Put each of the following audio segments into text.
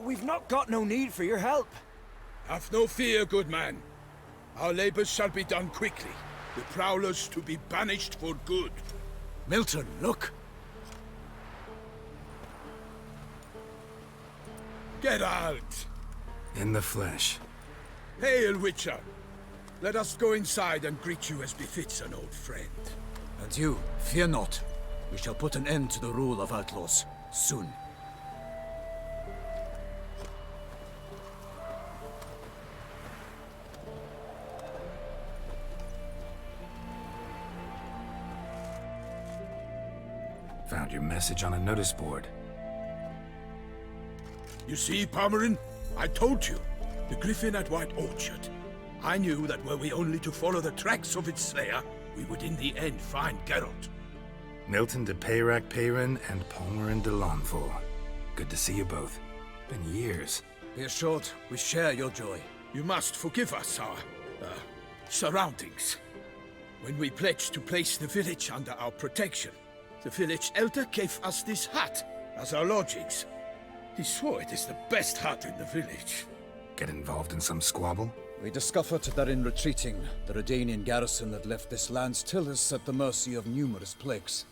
We've not got no need for your help. Have no fear, good man. Our labors shall be done quickly. The Prowlers to be banished for good. Milton, look! Geralt! In the flesh. Hail, Witcher! Let us go inside and greet you as befits an old friend. And you, fear not. We shall put an end to the rule of outlaws, soon. Found your message on a notice board. You see, Palmerin? I told you. The Griffin at White Orchard. I knew that were we only to follow the tracks of its slayer, we would in the end find Geralt. Milton de Peyrac Peyran and Palmerin de Launfal. Good to see you both. Been years. Be assured, we share your joy. You must forgive us our, surroundings. When we pledged to place the village under our protection, the village elder gave us this hut as our lodgings. He swore it is the best hut in the village. Get involved in some squabble? We discovered that in retreating, the Redanian garrison that left this land still is at the mercy of numerous plagues.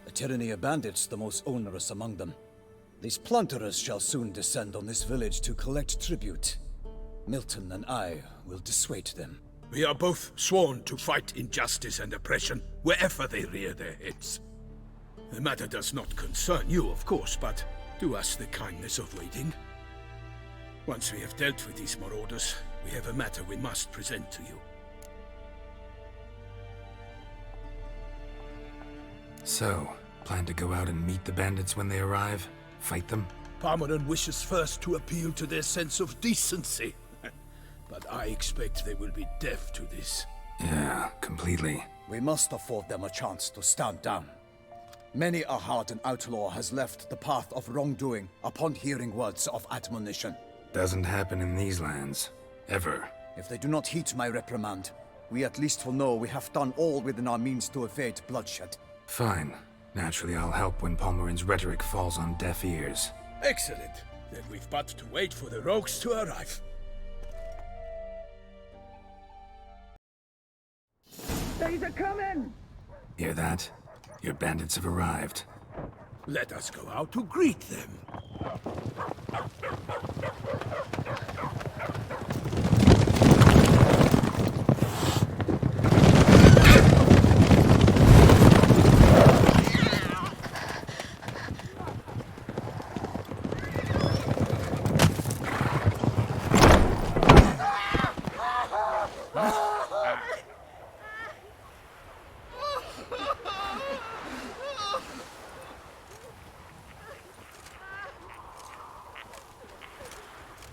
A tyranny of bandits the most onerous among them. These plunderers shall soon descend on this village to collect tribute. Milton and I will dissuade them. We are both sworn to fight injustice and oppression wherever they rear their heads. The matter does not concern you, of course, but do us the kindness of waiting. Once we have dealt with these marauders, we have a matter we must present to you. So, plan to go out and meet the bandits when they arrive? Fight them? Palmerin wishes first to appeal to their sense of decency. But I expect they will be deaf to this. Yeah, completely. We must afford them a chance to stand down. Many a hardened outlaw has left the path of wrongdoing upon hearing words of admonition. Doesn't happen in these lands. Ever. If they do not heed my reprimand, we at least will know we have done all within our means to evade bloodshed. Fine. Naturally, I'll help when Palmerin's rhetoric falls on deaf ears. Excellent. Then we've but to wait for the rogues to arrive. They's a coming! Hear that? Your bandits have arrived. Let us go out to greet them.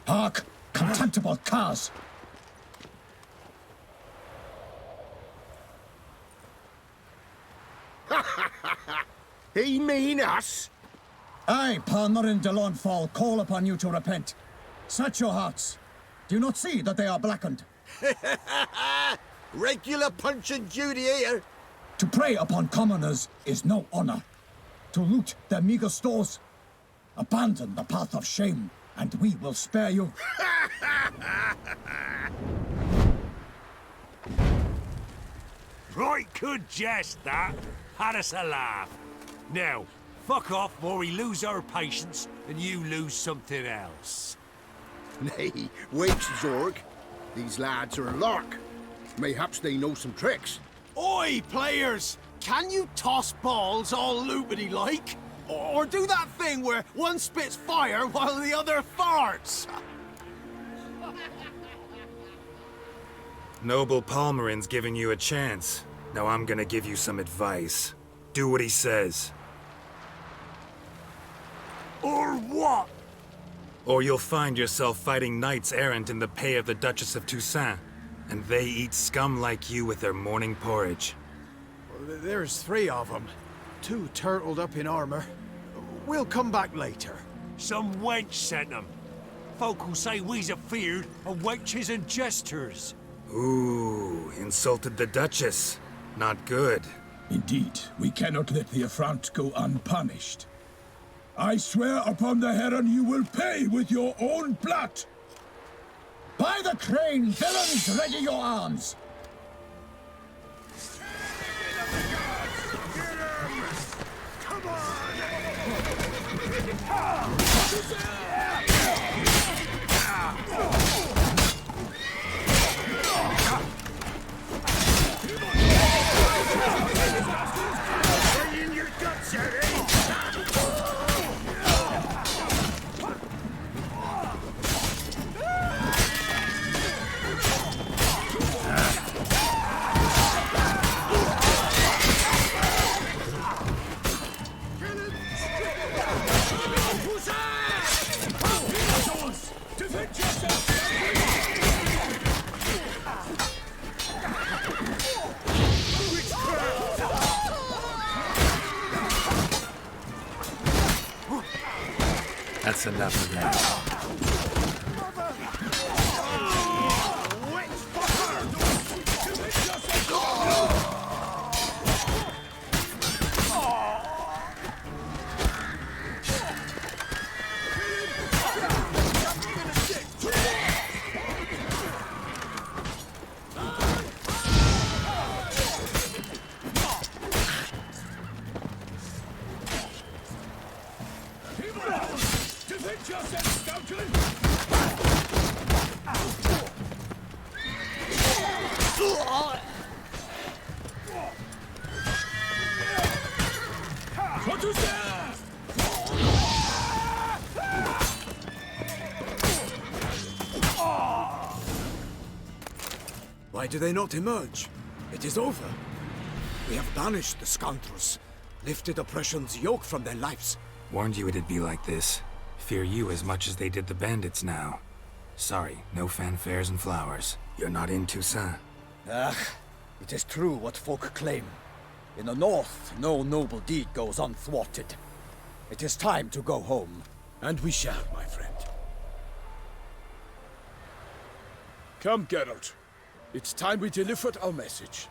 Hark! Contemptible curs! He mean us? I, Palmerin de Launfal, call upon you to repent. Set your hearts. Do you not see that they are blackened? Regular punch and duty here. To prey upon commoners is no honor. To loot their meager stores, abandon the path of shame, and we will spare you. Right good jest, that. Had us a laugh. Now, fuck off before we lose our patience and you lose something else. Nay, wait, Zorg. These lads are a lark. Mayhaps they know some tricks. Oi, players! Can you toss balls all loopity-like? Or do that thing where one spits fire while the other farts? Noble Palmerin's giving you a chance. Now I'm gonna give you some advice. Do what he says. Or what? Or you'll find yourself fighting knights errant in the pay of the Duchess of Toussaint. And they eat scum like you with their morning porridge. There's 3 of them. 2 turtled up in armor. We'll come back later. Some wench sent them. Folk will say we's afeard of wenches and jesters. Ooh, insulted the Duchess. Not good. Indeed, we cannot let the affront go unpunished. I swear upon the Heron you will pay with your own blood! By the crane, villains, ready your arms! That's enough of that. Why do they not emerge? It is over. We have banished the scoundrels, lifted oppression's yoke from their lives. Warned you it'd be like this. Fear you as much as they did the bandits now. Sorry, no fanfares and flowers. You're not in Toussaint. Ah, it is true what folk claim. In the north, no noble deed goes unthwarted. It is time to go home. And we shall, my friend. Come, Geralt. It's time we delivered our message.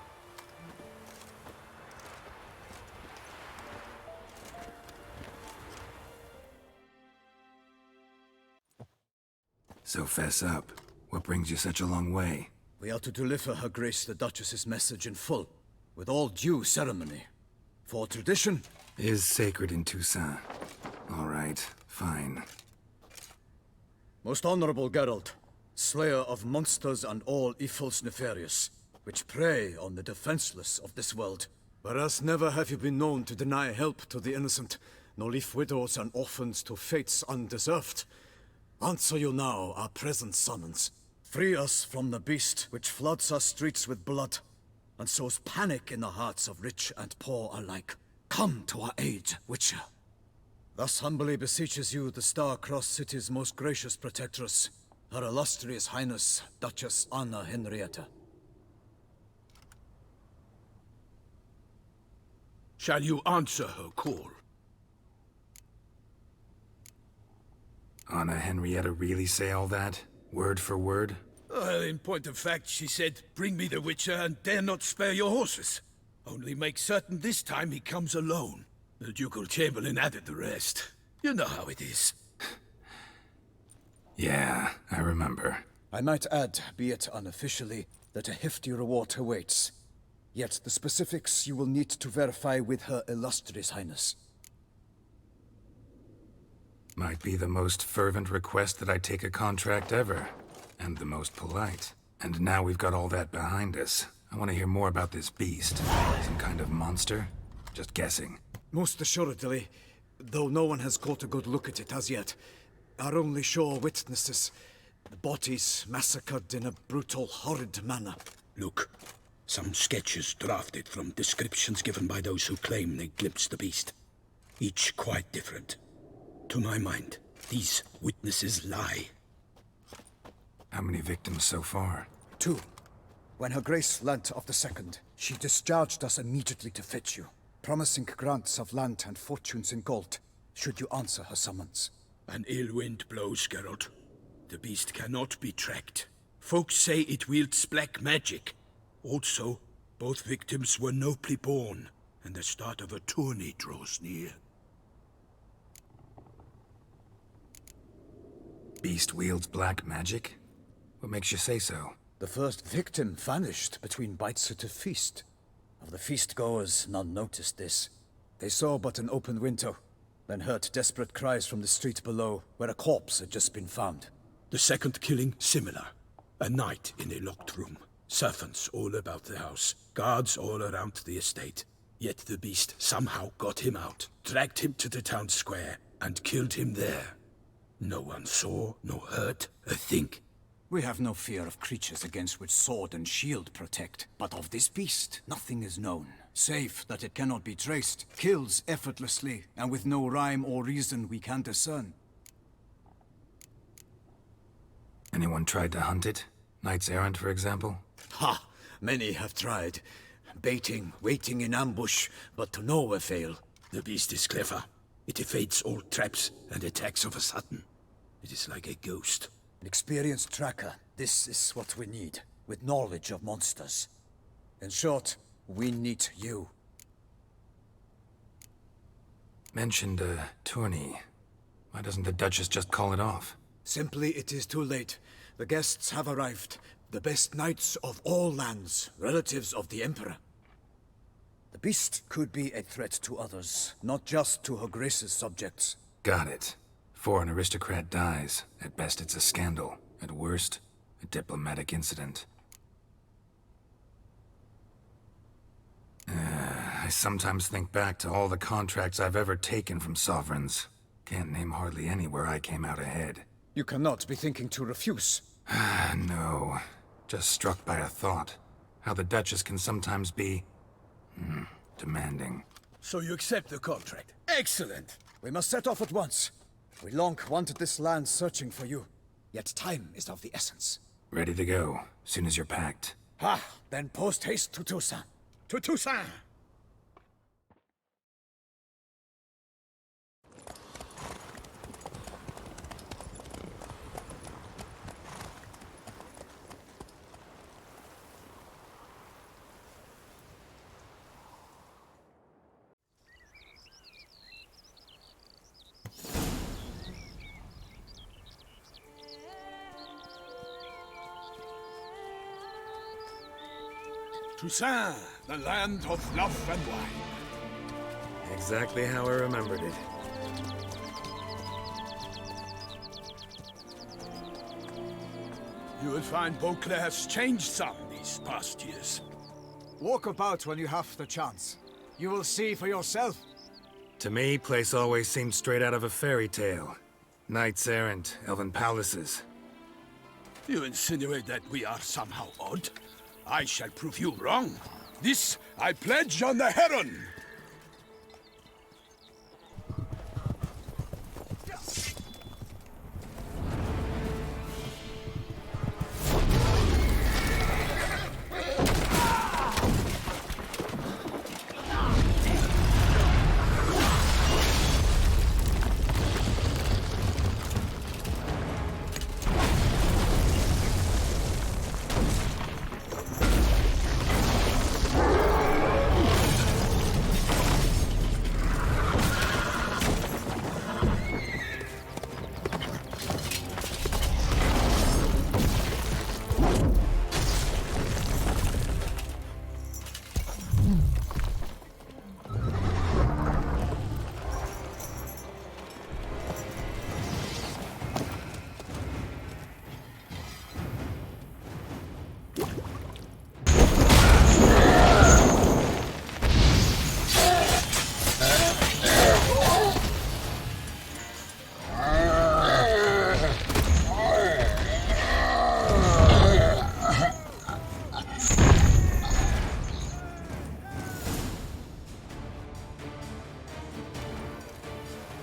So fess up. What brings you such a long way? We are to deliver Her Grace the Duchess's message in full, with all due ceremony. For tradition, Is sacred in Toussaint. All right, fine. most honorable Geralt, slayer of monsters and all evils nefarious, which prey on the defenseless of this world. Whereas never have you been known to deny help to the innocent, nor leave widows and orphans to fates undeserved. Answer you now our present summons. Free us from the beast which floods our streets with blood, and sows panic in the hearts of rich and poor alike. Come to our aid, Witcher. Thus humbly beseeches you the Star-Crossed City's most gracious protectress, Her Illustrious Highness, Duchess Anna Henrietta. Shall you answer her call? Anna Henrietta really say all that? Word for word? Well, in point of fact, she said, bring me the Witcher and dare not spare your horses. Only make certain this time he comes alone. The Ducal Chamberlain added the rest. You know how it is. Yeah, I remember. I might add, be it unofficially, that a hefty reward awaits. Yet the specifics you will need to verify with Her Illustrious Highness. Might be the most fervent request that I take a contract ever. And the most polite. And now we've got all that behind us. I want to hear more about this beast. Some kind of monster? Just guessing. Most assuredly, though no one has caught a good look at it as yet. Our only sure witnesses, the bodies massacred in a brutal, horrid manner. Look, some sketches drafted from descriptions given by those who claim they glimpsed the beast. Each quite different. To my mind, these witnesses lie. How many victims so far? 2. When Her Grace learnt of the second, she discharged us immediately to fetch you, promising grants of land and fortunes in gold, should you answer her summons. An ill wind blows, Geralt. The beast cannot be tracked. Folks say it wields black magic. Also, both victims were nobly born, and the start of a tourney draws near. beast wields black magic? What makes you say so? The first victim vanished between bites at a feast. Of the feast-goers, none noticed this. They saw but an open window, then heard desperate cries from the street below, where a corpse had just been found. The second killing, similar. A night in a locked room. Servants all about the house. Guards all around the estate. Yet the beast somehow got him out, dragged him to the town square, and killed him there. No one saw, nor heard a thing. We have no fear of creatures against which sword and shield protect, but of this beast, nothing is known, save that it cannot be traced, kills effortlessly, and with no rhyme or reason we can discern. Anyone tried to hunt it? Knights errant, for example? Ha! Many have tried. Baiting, waiting in ambush, but to no avail. The beast is clever. It evades all traps and attacks of a sudden. It is like a ghost. An experienced tracker, this is what we need, with knowledge of monsters. In short, we need you. Mentioned a tourney. Why doesn't the Duchess just call it off? Simply, it is too late. The guests have arrived. The best knights of all lands, relatives of the Emperor. The beast could be a threat to others, not just to Her Grace's subjects. Got it. Before an aristocrat dies, at best it's a scandal. At worst, a diplomatic incident. I sometimes think back to all the contracts I've ever taken from sovereigns. Can't name hardly any where I came out ahead. You cannot be thinking to refuse. No. Just struck by a thought. How the Duchess can sometimes be... demanding. So you accept the contract. Excellent! We must set off at once. We long wanted this land searching for you. Yet time is of the essence. Ready to go, soon as you're packed. Ha! Then post haste to Toussaint. To Toussaint! Toussaint, the land of love and wine. Exactly how I remembered it. You will find Beauclair has changed some these past years. Walk about when you have the chance. You will see for yourself. To me, place always seemed straight out of a fairy tale. Knights errant, elven palaces. You insinuate that we are somehow odd? I shall prove you wrong. This I pledge on the Heron!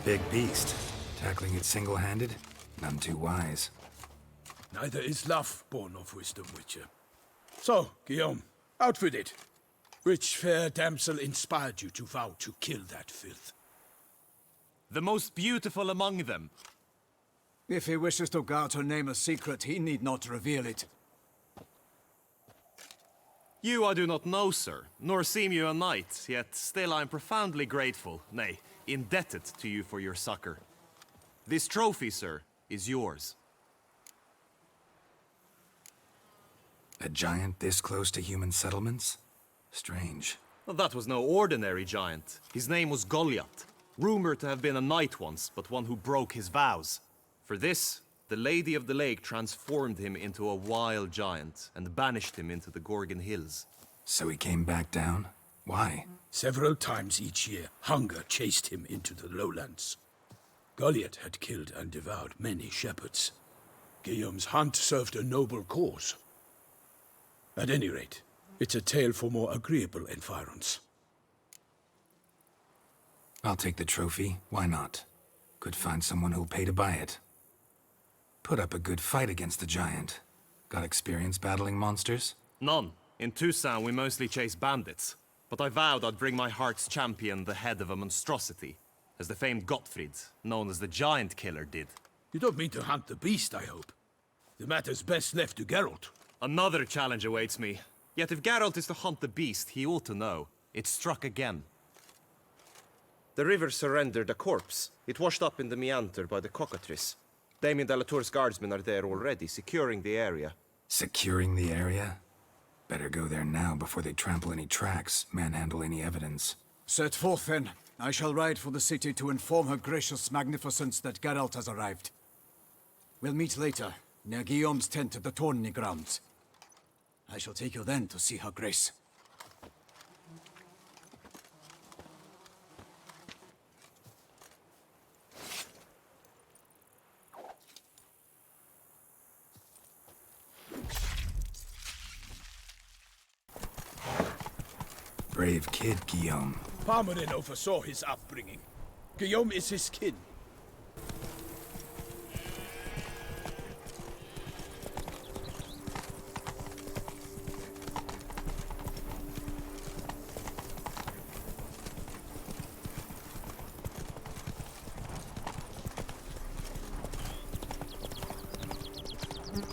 Big beast. Tackling it single-handed? None too wise. Neither is love born of wisdom, Witcher. So, Guillaume, out with it. Which fair damsel inspired you to vow to kill that filth? The most beautiful among them. If he wishes to guard her name a secret, he need not reveal it. You I do not know, sir, nor seem you a knight, yet still I am profoundly grateful, nay, indebted to you for your succor. This trophy, sir, is yours. A giant this close to human settlements? Strange. Well, that was no ordinary giant. His name was Goliath. Rumored to have been a knight once, but one who broke his vows. For this, the Lady of the Lake transformed him into a wild giant and banished him into the Gorgon Hills. So he came back down? Why? Several times each year, hunger chased him into the lowlands. Goliath had killed and devoured many shepherds. Guillaume's hunt served a noble cause. At any rate, it's a tale for more agreeable environs. I'll take the trophy. Why not? Could find someone who'll pay to buy it. Put up a good fight against the giant. Got experience battling monsters? None. In Toussaint, we mostly chase bandits. But I vowed I'd bring my heart's champion the head of a monstrosity, as the famed Gottfried, known as the Giant Killer, did. You don't mean to hunt the beast, I hope. The matter's best left to Geralt. Another challenge awaits me. Yet if Geralt is to hunt the beast, he ought to know. It struck again. The river surrendered a corpse. It washed up in the meander by the cockatrice. Damien de la Tour's guardsmen are there already, securing the area. Securing the area? Better go there now before they trample any tracks, manhandle any evidence. Set forth, then. I shall ride for the city to inform her gracious magnificence that Geralt has arrived. We'll meet later, near Guillaume's tent at the tourney grounds. I shall take you then to see her grace. Brave kid, Guillaume. Parmenin oversaw his upbringing. Guillaume is his kin.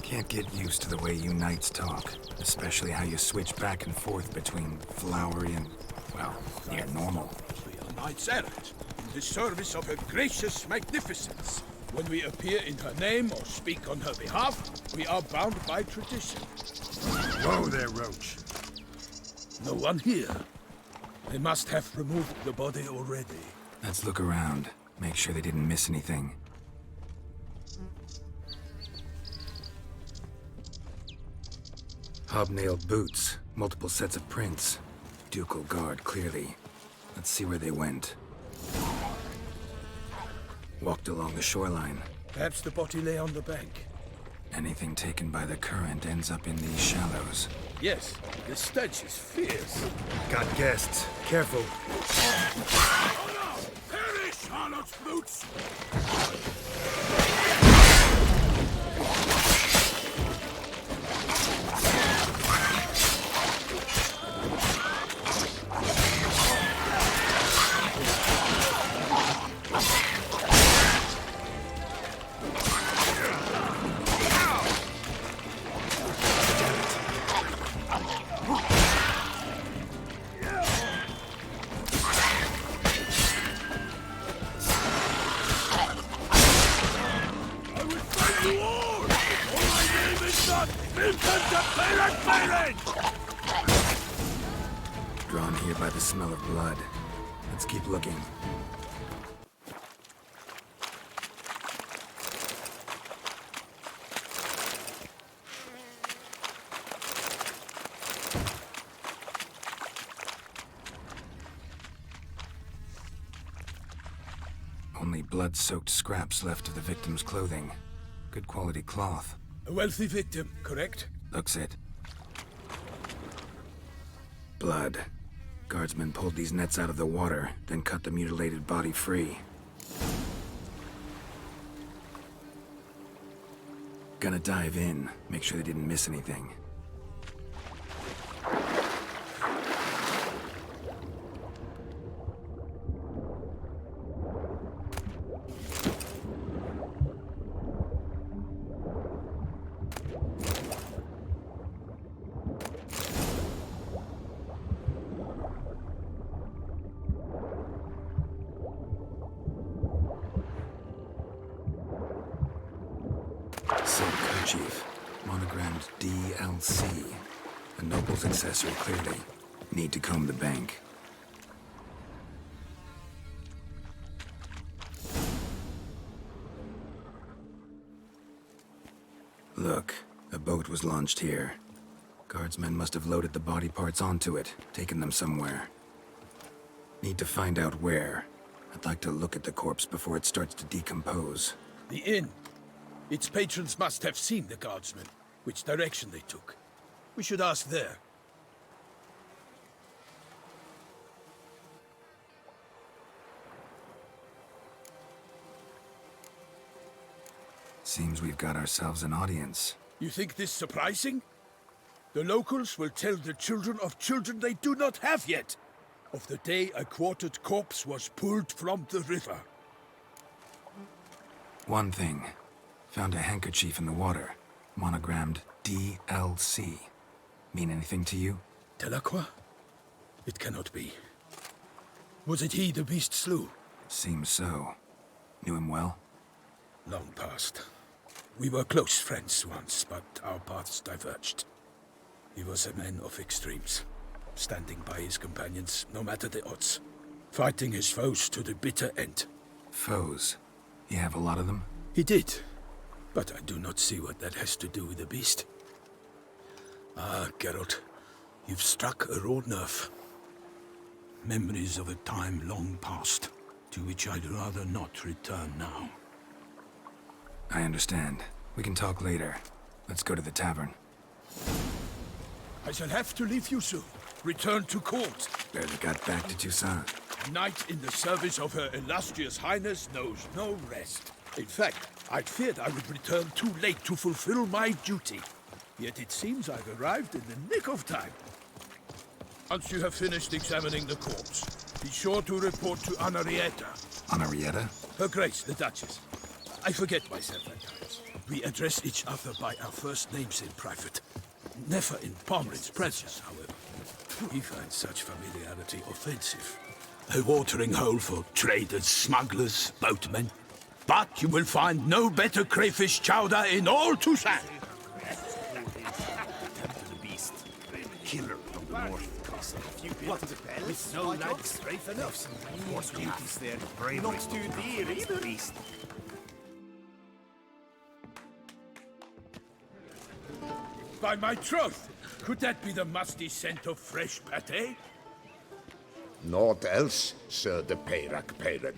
Can't get used to the way you knights talk. Especially how you switch back and forth between flowery and, well, near normal. We are knights errant, in the service of her gracious magnificence. When we appear in her name or speak on her behalf, we are bound by tradition. Whoa there, Roach. No one here. They must have removed the body already. Let's look around. Make sure they didn't miss anything. Hobnailed boots, multiple sets of prints. Ducal guard, clearly. Let's see where they went. Walked along the shoreline. Perhaps the body lay on the bank. Anything taken by the current ends up in these shallows. Yes, the stench is fierce. Got guests. Careful. Oh no! Perish, Harlot's boots! Drawn here by the smell of blood. Let's keep looking. Only blood-soaked scraps left of the victim's clothing. Good quality cloth. A wealthy victim, correct? Looks it. Blood. Guardsmen pulled these nets out of the water, then cut the mutilated body free. Gonna dive in, make sure they didn't miss anything. Silk kerchief. Monogrammed DLC. A noble's accessory, clearly. Need to comb the bank. Look, a boat was launched here. Guardsmen must have loaded the body parts onto it, taken them somewhere. Need to find out where. I'd like to look at the corpse before it starts to decompose. The inn. Its patrons must have seen the guardsmen, which direction they took. We should ask there. Seems we've got ourselves an audience. You think this surprising? The locals will tell the children of children they do not have yet, of the day a quartered corpse was pulled from the river. One thing. Found a handkerchief in the water. Monogrammed DLC. Mean anything to you? Delacroix? It cannot be. Was it he the beast slew? Seems so. Knew him well? Long past. We were close friends once, but our paths diverged. He was a man of extremes, standing by his companions, no matter the odds. Fighting his foes to the bitter end. Foes? You have a lot of them? He did. But I do not see what that has to do with the beast. Ah, Geralt, you've struck a raw nerve. Memories of a time long past, to which I'd rather not return now. I understand. We can talk later. Let's go to the tavern. I shall have to leave you soon. Return to court. Barely got back to Toussaint. A knight in the service of Her Illustrious Highness knows no rest. In fact, I'd feared I would return too late to fulfill my duty. Yet it seems I've arrived in the nick of time. Once you have finished examining the corpse, be sure to report to Anarietta. Anarietta? Her Grace, the Duchess. I forget myself at times. We address each other by our first names in private. Never in Pomrin's presence, however. He finds such familiarity offensive. A watering hole for traders, smugglers, boatmen. But you will find no better crayfish chowder in all Toussaint. The beast. Killer from the north. What? With no legs straight enough. Horse duties there. Not too dear either. Beast. By my troth, could that be the musty scent of fresh pâté? Naught else, Sir de Peyrac-Peyran.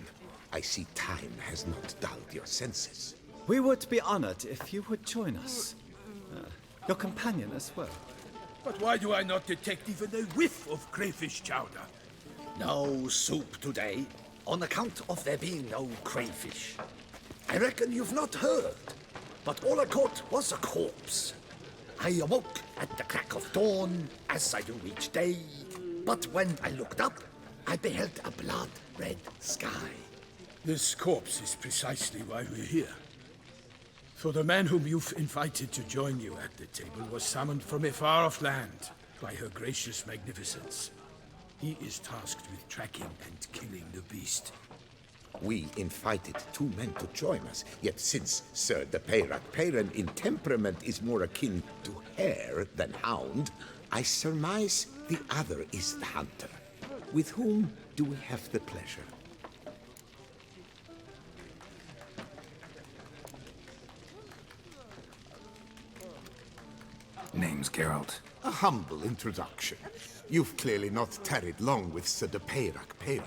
I see time has not dulled your senses. We would be honored if you would join us. Your companion as well. But why do I not detect even a whiff of crayfish chowder? No soup today, on account of there being no crayfish. I reckon you've not heard, but all I caught was a corpse. I awoke at the crack of dawn, as I do each day, but when I looked up, I beheld a blood-red sky. This corpse is precisely why we're here. For the man whom you've invited to join you at the table was summoned from a far-off land by her gracious magnificence. He is tasked with tracking and killing the beast. We invited 2 men to join us, yet since Sir de Peyrac-Peyran in temperament is more akin to hare than hound, I surmise the other is the hunter. With whom do we have the pleasure? Name's Geralt. A humble introduction. You've clearly not tarried long with Sir de Peyrac-Peyran.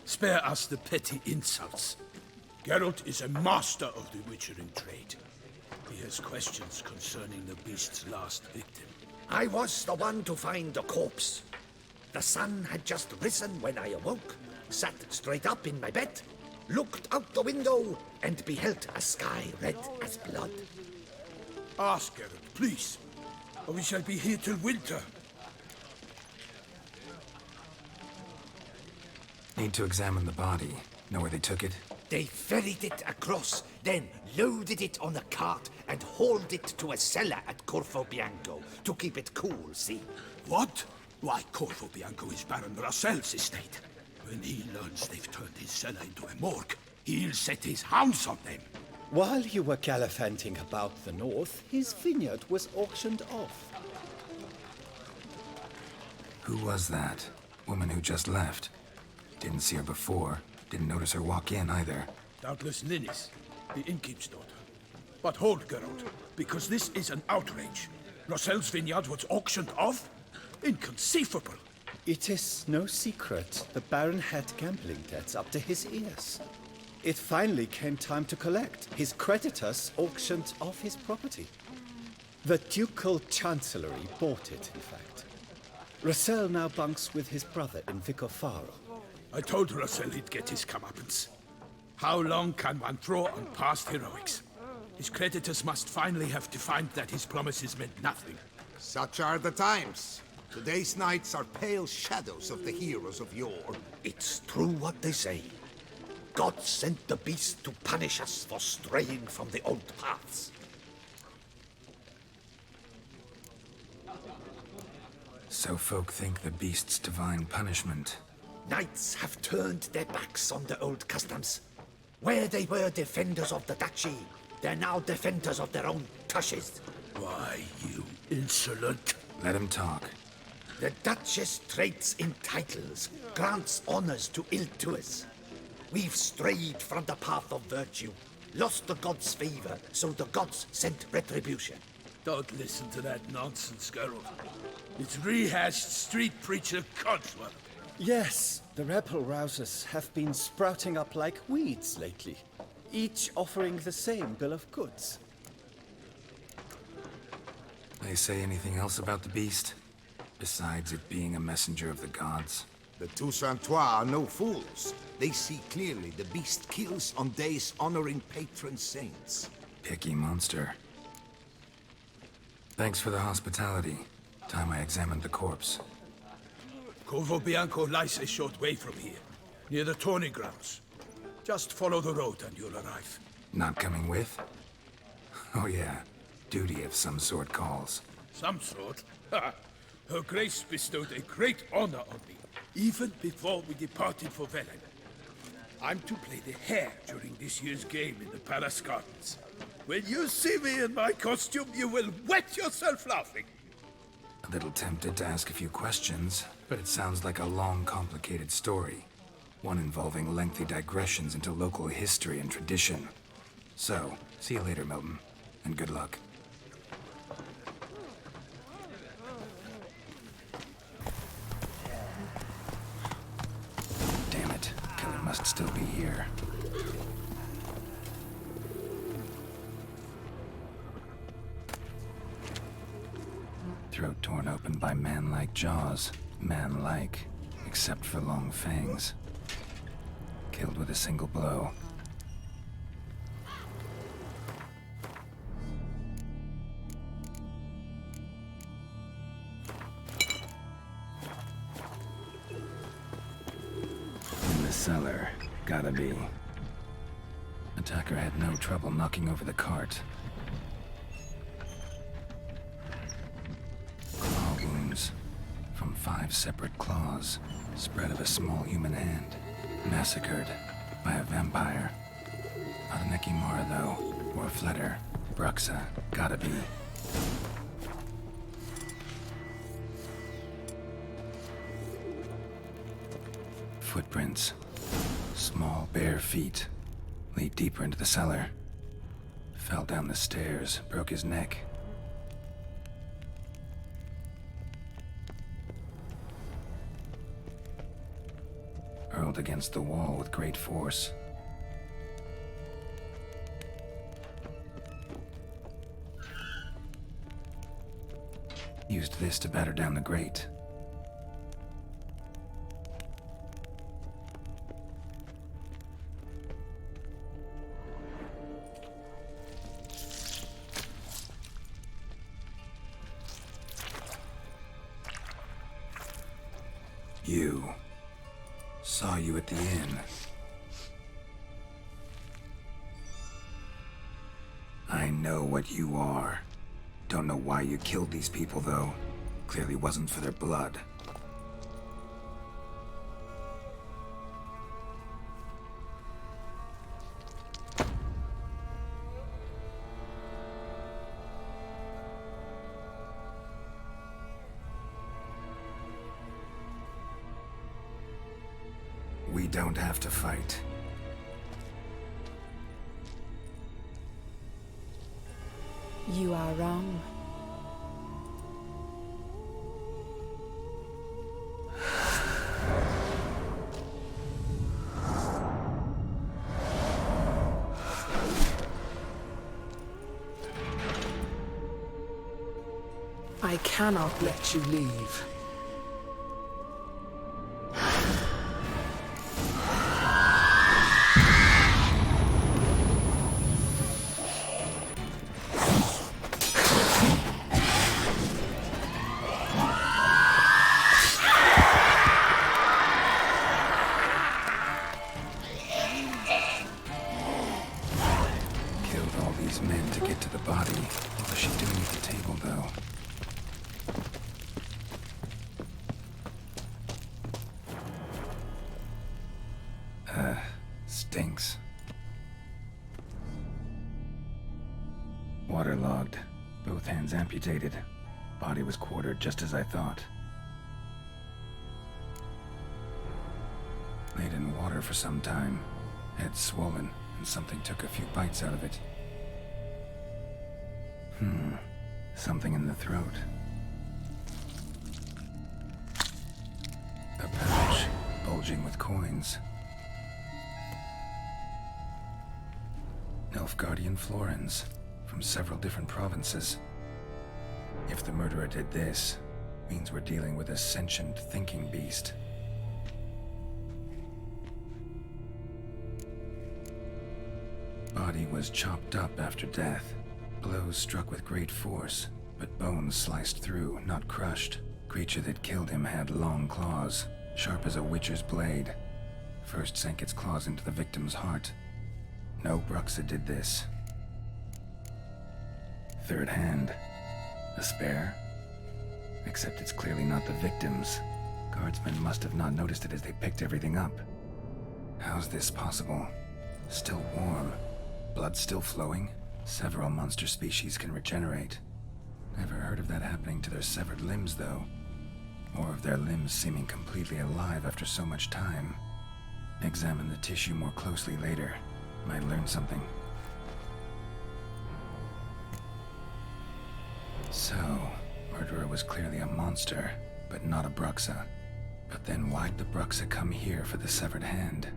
Spare us the petty insults. Geralt is a master of the witchering trade. He has questions concerning the beast's last victim. I was the one to find the corpse. The sun had just risen when I awoke, sat straight up in my bed, looked out the window, and beheld a sky red as blood. Ask Geralt, please, or we shall be here till winter. Need to examine the body. Know where they took it? They ferried it across, then loaded it on a cart and hauled it to a cellar at Corvo Bianco to keep it cool, see? What? Why, Corvo Bianco is Baron Rassel's estate. When he learns they've turned his cellar into a morgue, he'll set his hounds on them. While you were gallivanting about the north, his vineyard was auctioned off. Who was that? Woman who just left. Didn't see her before. Didn't notice her walk in either. Doubtless Ninnis, the innkeep's daughter. But hold, Geralt, because this is an outrage. Rossel's vineyard was auctioned off? Inconceivable! It is no secret the Baron had gambling debts up to his ears. It finally came time to collect. His creditors auctioned off his property. The Ducal Chancellery bought it, in fact. Rossel now bunks with his brother in Vicofaro. I told Rossel he'd get his comeuppance. How long can one throw on past heroics? His creditors must finally have to find that his promises meant nothing. Such are the times. Today's knights are pale shadows of the heroes of yore. It's true what they say. God sent the beast to punish us for straying from the old paths. So folk think the beast's divine punishment. Knights have turned their backs on the old customs. Where they were defenders of the duchy, they're now defenders of their own tushes. Why, you insolent... Let him talk. The Duchess trades in titles, grants honors to ill-doers. We've strayed from the path of virtue, lost the gods' favor, so the gods sent retribution. Don't listen to that nonsense, Geralt. It's rehashed street preacher codswallop. Yes, the rebel rousers have been sprouting up like weeds lately, each offering the same bill of goods. They say anything else about the beast? Besides it being a messenger of the gods? The Toussaintois are no fools. They see clearly the beast kills on days honoring patron saints. Picky monster. Thanks for the hospitality. Time I examined the corpse. Corvo Bianco lies a short way from here, near the tourney grounds. Just follow the road and you'll arrive. Not coming with? Oh yeah, duty of some sort calls. Some sort? Ha! Her Grace bestowed a great honor on me, even before we departed for Velen. I'm to play the hare during this year's game in the Palace Gardens. When you see me in my costume, you will wet yourself laughing. A little tempted to ask a few questions, but it sounds like a long, complicated story. One involving lengthy digressions into local history and tradition. So, see you later, Milton, and good luck. Damn it, Killer must still be here. Throat torn open by man-like jaws. Man-like, except for long fangs. Killed with a single blow. In the cellar. Gotta be. Attacker had no trouble knocking over the cart. Claw wounds from 5 separate claws, spread of a small human hand. Massacred by a vampire. Not an Ekimara, though, or a Fletter. Bruxa. Gotta be. Footprints. Small, bare feet. Lead deeper into the cellar. Fell down the stairs, broke his neck. Hurled against the wall with great force. Used this to batter down the grate. You. Saw you at the inn. I know what you are. Don't know why you killed these people, though. Clearly wasn't for their blood. we don't have to fight. You are wrong. I cannot let you leave. Killed all these men to get to the body. What was she doing at the table, though? Stinks. Waterlogged. Both hands amputated. Body was quartered just as I thought. Laid in water for some time. Head swollen, and something took a few bites out of it. Something in the throat. A pouch, bulging with coins. Nilfgaardian florins, from several different provinces. If the murderer did this, means we're dealing with a sentient thinking beast. Body was chopped up after death. Blows struck with great force, but bones sliced through, not crushed. Creature that killed him had long claws, sharp as a witcher's blade. First sank its claws into the victim's heart. No Bruxa did this. Third hand. A spare? Except it's clearly not the victim's. Guardsmen must have not noticed it as they picked everything up. How's this possible? Still warm. Blood still flowing? Several monster species can regenerate. Never heard of that happening to their severed limbs, though. Or of their limbs seeming completely alive after so much time. Examine the tissue more closely later. Might learn something. So, murderer was clearly a monster, but not a Bruxa. But then why'd the Bruxa come here for the severed hand?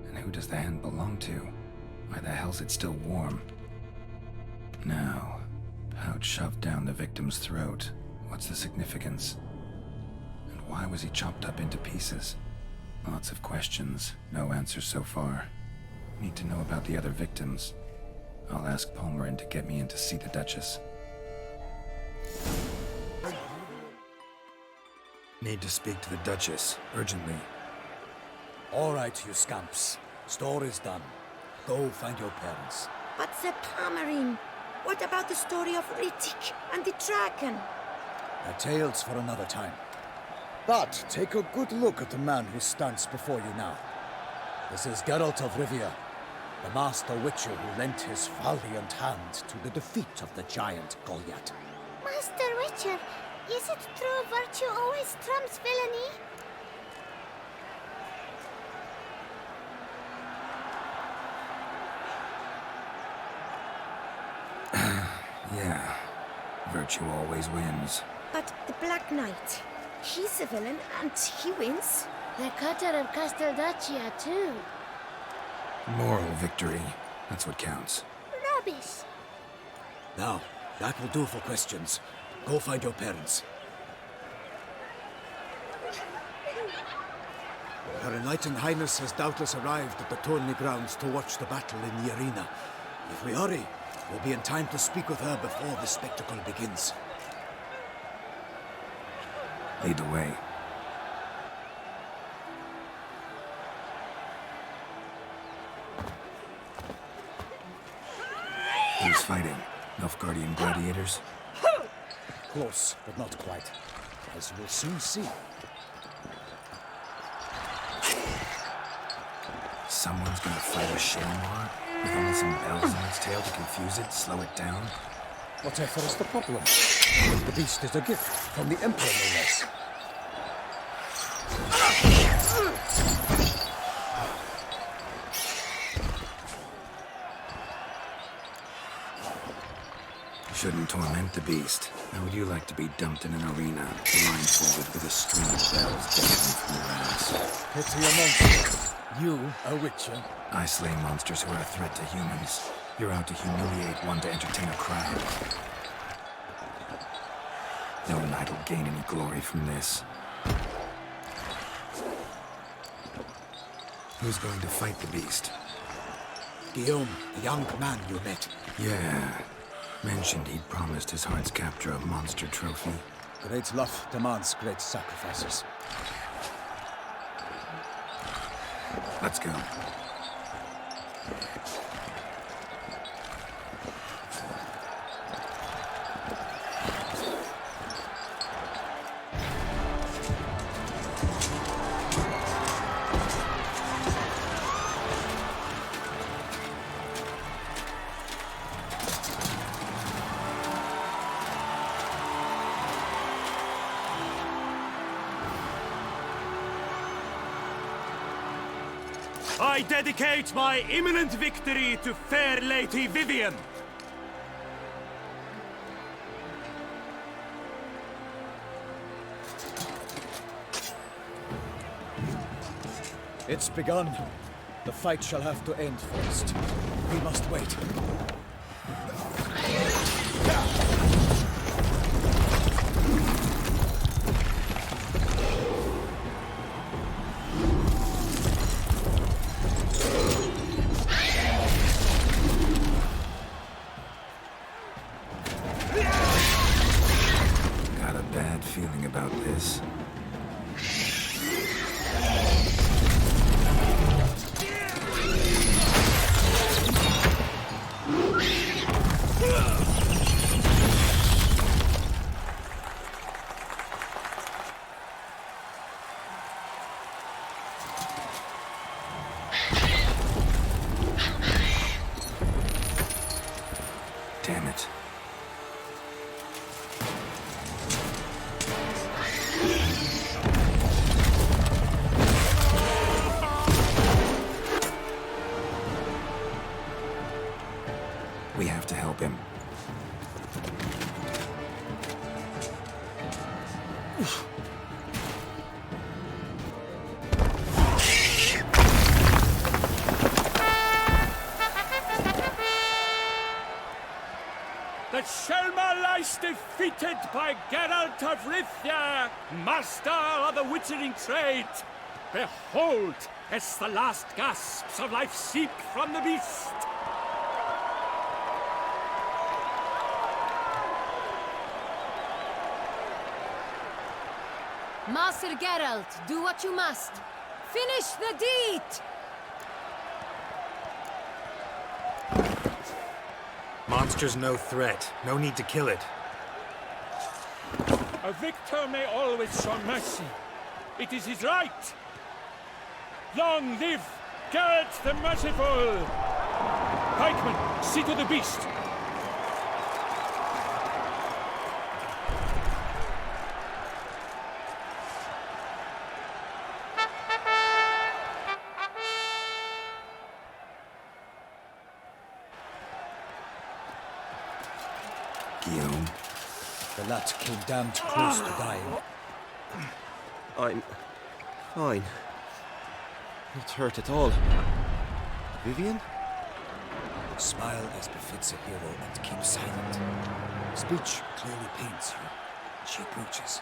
And who does the hand belong to? Why the hell's it still warm? Now, pouch shoved down the victim's throat. What's the significance? And why was he chopped up into pieces? Lots of questions, no answers so far. Need to know about the other victims. I'll ask Palmerin to get me in to see the Duchess. Need to speak to the Duchess, urgently. All right, you scamps. Story's done. Go find your parents. But Sir Palmerin, what about the story of Rittik and the dragon? A tale's for another time. But take a good look at the man who stands before you now. This is Geralt of Rivia, the master witcher who lent his valiant hand to the defeat of the giant Goliath. Master Witcher, is it true virtue always trumps villainy? Yeah, virtue always wins. But the Black Knight, he's a villain and he wins. The cutter of Casteldacia, too. Moral victory, that's what counts. Rubbish. Now, that will do for questions. Go find your parents. Her Enlightened Highness has doubtless arrived at the tourney grounds to watch the battle in the arena. If we hurry, we'll be in time to speak with her before the spectacle begins. Lead the way. Who's fighting? Nilfgaardian gladiators? Close, but not quite. As you will soon see. Someone's gonna fight a Shalimar with only some bells on its tail to confuse it, slow it down? Whatever is the problem? The beast is a gift from the Emperor, no less. torment the beast. How would you like to be dumped in an arena, blindfolded with a string of bells dangling from your ass? Pity a monster. You, a witcher. I slay monsters who are a threat to humans. You're out to humiliate one to entertain a crowd. No knight will gain any glory from this. Who's going to fight the beast? Guillaume, the young man you met. Yeah. Mentioned he'd promised his heart's capture a monster trophy. Great love demands great sacrifices. Let's go. I dedicate my imminent victory to fair Lady Vivienne. It's begun. The fight shall have to end first. We must wait. Got a bad feeling about this. Damn it. We have to help him. The Shelma lies defeated by Geralt of Rivia, master of the witchering trade. Behold, as the last gasps of life seep from the beast. Master Geralt, do what you must. Finish the deed! Monster's no threat. No need to kill it. A victor may always show mercy. It is his right. Long live Geralt the Merciful! Pikeman, see to the beast. Guillaume. The lad came damned close to dying. I'm fine. Not hurt at all. Vivienne? Smile as befits a hero and keep silent. Speech clearly pains you. She approaches.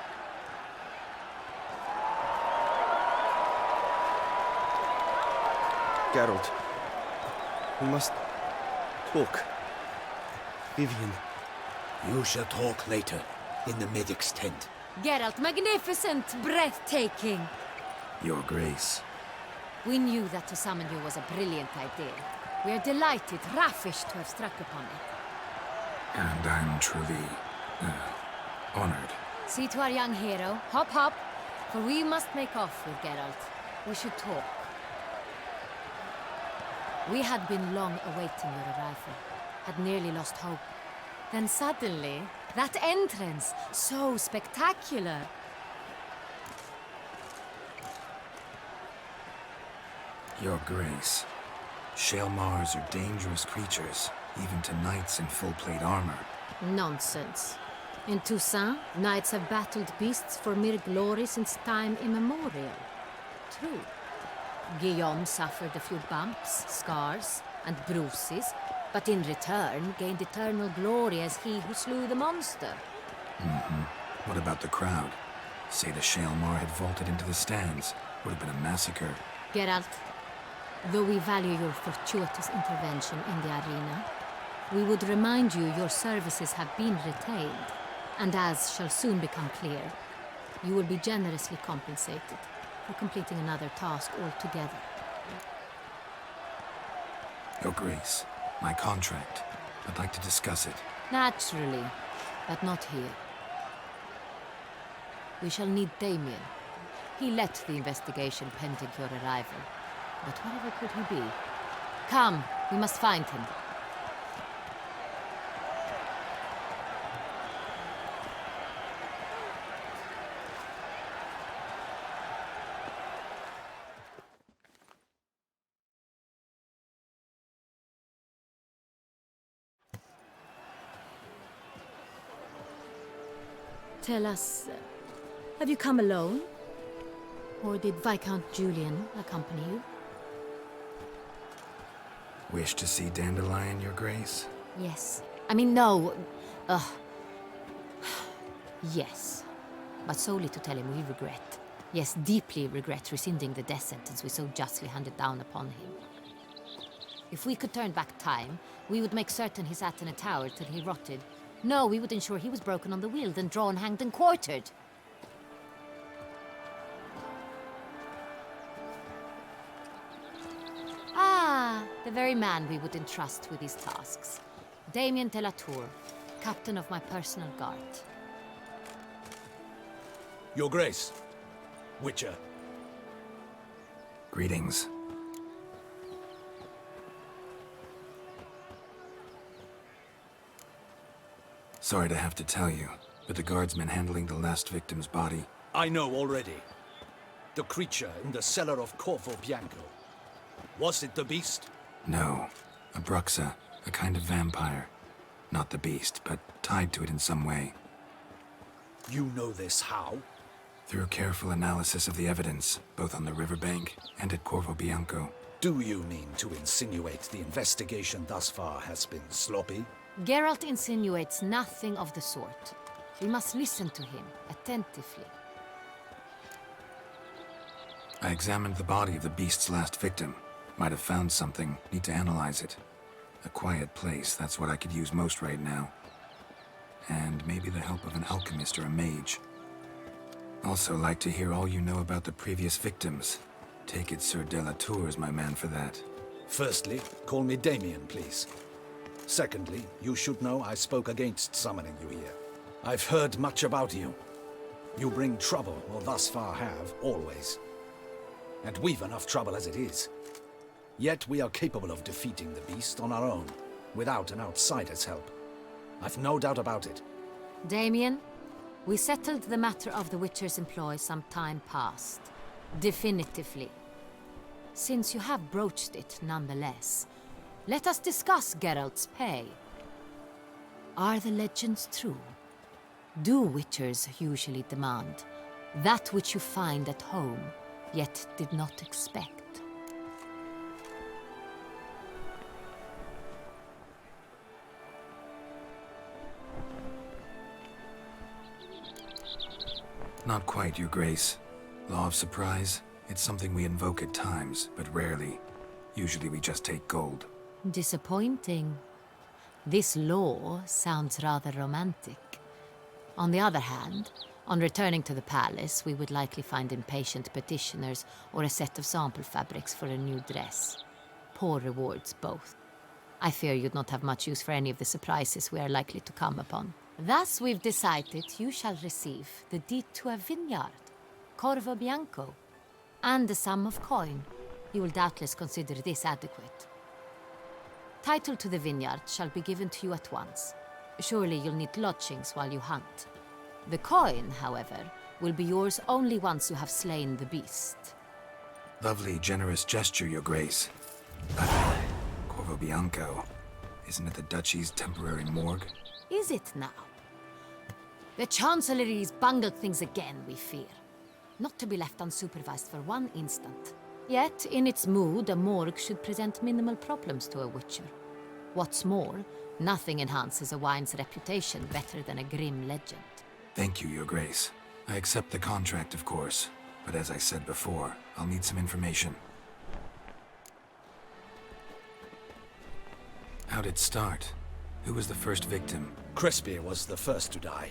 Geralt. We must talk. Vivienne. You shall talk later, in the medic's tent. Geralt, magnificent, breathtaking. Your Grace. We knew that to summon you was a brilliant idea. We are delighted, ravished to have struck upon it. And I'm truly, honored. See to our young hero. Hop, hop. For we must make off with Geralt. We should talk. We had been long awaiting your arrival. Had nearly lost hope. Then suddenly, that entrance, so spectacular. Your Grace. Shaelmars are dangerous creatures, even to knights in full-plate armor. Nonsense. In Toussaint, knights have battled beasts for mere glory since time immemorial. True. Guillaume suffered a few bumps, scars, and bruises, but in return gained eternal glory as he who slew the monster. What about the crowd? Say the Shaelmar had vaulted into the stands. Would have been a massacre. Geralt, though we value your fortuitous intervention in the arena, we would remind you your services have been retained, and as shall soon become clear, you will be generously compensated for completing another task altogether. Your Grace, my contract. I'd like to discuss it. Naturally, but not here. We shall need Damien. He led the investigation pending your arrival. But whatever could he be? Come, we must find him. Tell us, have you come alone? Or did Viscount Julian accompany you? Wish to see Dandelion, Your Grace? Yes. I mean, no. Yes. But solely to tell him we regret. Yes, deeply regret rescinding the death sentence we so justly handed down upon him. If we could turn back time, we would make certain he sat in a tower till he rotted. No, we would ensure he was broken on the wheel, then drawn, hanged, and quartered. Ah, the very man we would entrust with these tasks. Damien de la Tour, captain of my personal guard. Your Grace. Witcher. Greetings. Sorry to have to tell you, but the guardsman handling the last victim's body... I know already. The creature in the cellar of Corvo Bianco. Was it the beast? No. A Bruxa, a kind of vampire. Not the beast, but tied to it in some way. You know this how? Through careful analysis of the evidence, both on the riverbank and at Corvo Bianco. Do you mean to insinuate the investigation thus far has been sloppy? Geralt insinuates nothing of the sort. We must listen to him attentively. I examined the body of the beast's last victim. Might have found something. Need to analyze it. A quiet place, that's what I could use most right now. And maybe the help of an alchemist or a mage. Also like to hear all you know about the previous victims. Take it Sir de la Tour is my man for that. Firstly, call me Damien, please. Secondly, you should know I spoke against summoning you here. I've heard much about you. You bring trouble, or thus far have, always. And we've enough trouble as it is. Yet we are capable of defeating the beast on our own, without an outsider's help. I've no doubt about it. Damien, we settled the matter of the Witcher's employ some time past. Definitively. Since you have broached it nonetheless, let us discuss Geralt's pay. Are the legends true? Do Witchers usually demand that which you find at home, yet did not expect? Not quite, Your Grace. Law of surprise, it's something we invoke at times, but rarely. Usually we just take gold. Disappointing. This law sounds rather romantic. On the other hand, on returning to the palace, we would likely find impatient petitioners or a set of sample fabrics for a new dress. Poor rewards, both. I fear you'd not have much use for any of the surprises we are likely to come upon. Thus, we've decided you shall receive the deed to a vineyard, Corvo Bianco, and a sum of coin. You will doubtless consider this adequate. Title to the vineyard shall be given to you at once. Surely you'll need lodgings while you hunt. The coin, however, will be yours only once you have slain the beast. Lovely, generous gesture, Your Grace. But Corvo Bianco, isn't it the Duchy's temporary morgue? Is it now? The Chancellery's bungled things again, we fear. Not to be left unsupervised for one instant. Yet, in its mood, a morgue should present minimal problems to a witcher. What's more, nothing enhances a wine's reputation better than a grim legend. Thank you, Your Grace. I accept the contract, of course. But as I said before, I'll need some information. How'd it start? Who was the first victim? Crespi was the first to die.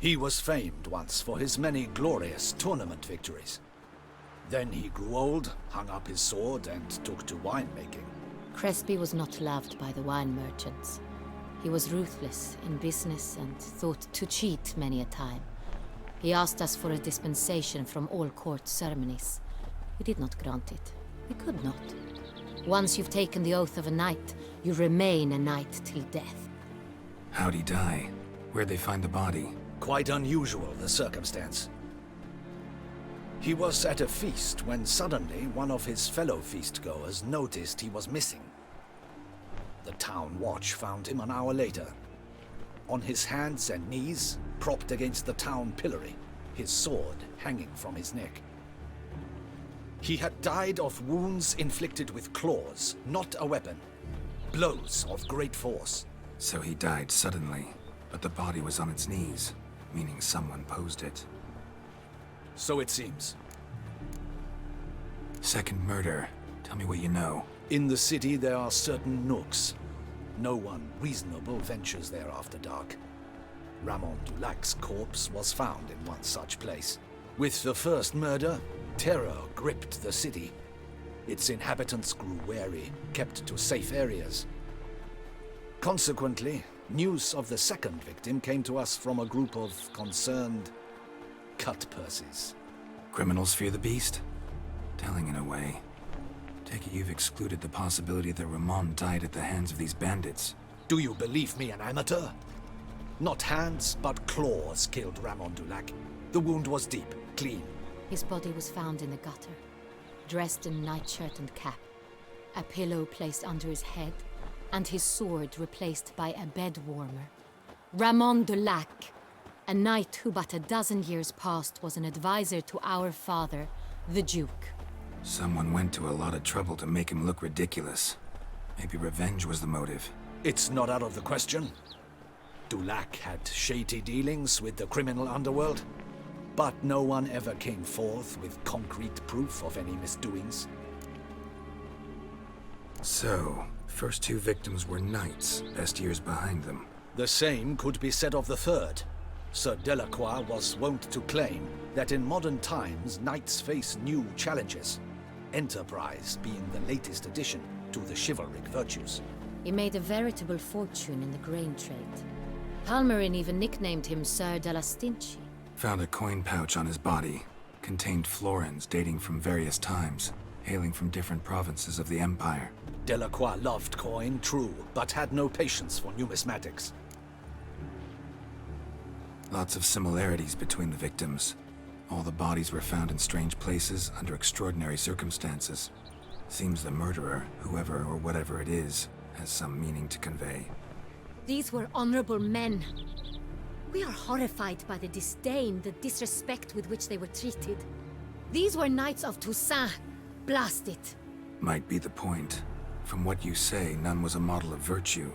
He was famed once for his many glorious tournament victories. Then he grew old, hung up his sword, and took to winemaking. Crespi was not loved by the wine merchants. He was ruthless in business and thought to cheat many a time. He asked us for a dispensation from all court ceremonies. We did not grant it. We could not. Once you've taken the oath of a knight, you remain a knight till death. How'd he die? Where'd they find the body? Quite unusual, the circumstance. He was at a feast when suddenly one of his fellow feastgoers noticed he was missing. The town watch found him an hour later. On his hands and knees, propped against the town pillory, his sword hanging from his neck. He had died of wounds inflicted with claws, not a weapon. Blows of great force. So he died suddenly, but the body was on its knees, meaning someone posed it. So it seems. Second murder. Tell me what you know. In the city there are certain nooks. No one reasonable ventures there after dark. Ramon Dulac's corpse was found in one such place. With the first murder, terror gripped the city. Its inhabitants grew wary, kept to safe areas. Consequently, news of the second victim came to us from a group of concerned cut-purses. Criminals fear the beast? Telling in a way. Take it you've excluded the possibility that Ramon died at the hands of these bandits. Do you believe me an amateur? Not hands, but claws killed Ramon Dulac. The wound was deep, clean. His body was found in the gutter, dressed in nightshirt and cap, a pillow placed under his head, and his sword replaced by a bed warmer. Ramon Dulac, a knight who but a dozen years past was an advisor to our father, the Duke. Someone went to a lot of trouble to make him look ridiculous. Maybe revenge was the motive. It's not out of the question. Dulac had shady dealings with the criminal underworld, but no one ever came forth with concrete proof of any misdoings. So, first two victims were knights, best years behind them. The same could be said of the third. Sir Delacroix was wont to claim that in modern times knights face new challenges, enterprise being the latest addition to the chivalric virtues. He made a veritable fortune in the grain trade. Palmerin even nicknamed him Sir de la Stinchi. Found a coin pouch on his body. Contained florins dating from various times, hailing from different provinces of the Empire. Delacroix loved coin, true, but had no patience for numismatics. Lots of similarities between the victims. All the bodies were found in strange places under extraordinary circumstances. Seems the murderer, whoever or whatever it is, has some meaning to convey. These were honorable men. We are horrified by the disdain, the disrespect with which they were treated. These were knights of Toussaint. Blast it. Might be the point. From what you say, none was a model of virtue.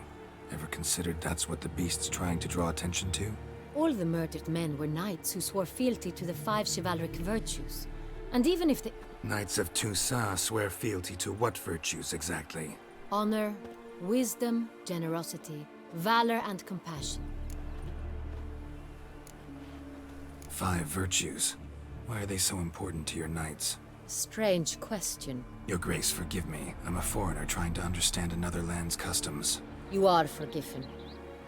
Ever considered that's what the beast's trying to draw attention to? All the murdered men were knights who swore fealty to the 5 chivalric virtues. And even if the... Knights of Toussaint swear fealty to what virtues exactly? Honor, wisdom, generosity, valor, and compassion. 5 virtues. Why are they so important to your knights? Strange question. Your Grace, forgive me. I'm a foreigner trying to understand another land's customs. You are forgiven.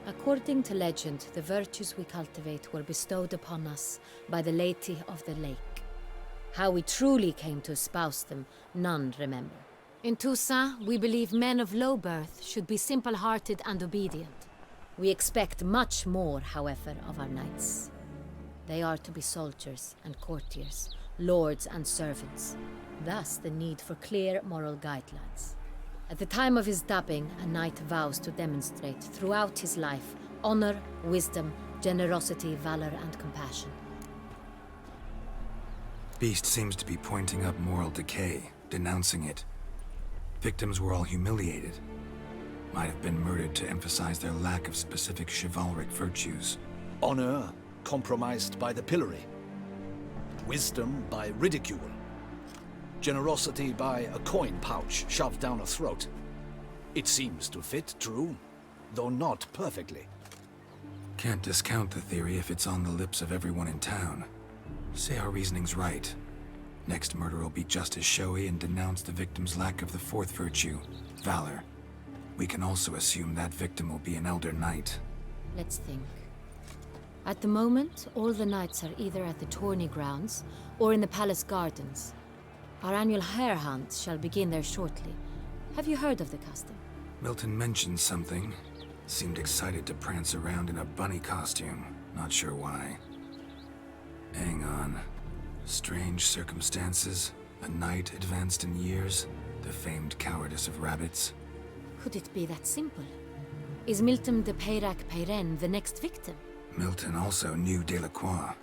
According to legend, the virtues we cultivate were bestowed upon us by the Lady of the Lake. How we truly came to espouse them, none remember. In Toussaint, we believe men of low birth should be simple-hearted and obedient. We expect much more, however, of our knights. They are to be soldiers and courtiers, lords and servants. Thus, the need for clear moral guidelines. At the time of his dubbing, a knight vows to demonstrate throughout his life Honor, wisdom, generosity, valor, and compassion. Beast seems to be pointing up moral decay, denouncing it. Victims were all humiliated. Might have been murdered to emphasize their lack of specific chivalric virtues. Honor compromised by the pillory. Wisdom by ridicule. Generosity by a coin pouch shoved down a throat. It seems to fit, true, though not perfectly. Can't discount the theory if it's on the lips of everyone in town. Say our reasoning's right. Next murder will be just as showy and denounce the victim's lack of the fourth virtue, valor. We can also assume that victim will be an elder knight. Let's think. At the moment, all the knights are either at the tourney grounds or in the palace gardens. Our annual hare hunt shall begin there shortly. Have you heard of the custom? Milton mentioned something. Seemed excited to prance around in a bunny costume. Not sure why. Hang on. Strange circumstances. A knight advanced in years. The famed cowardice of rabbits. Could it be that simple? Is Milton de Peyrac Peyren the next victim? Milton also knew Delacroix.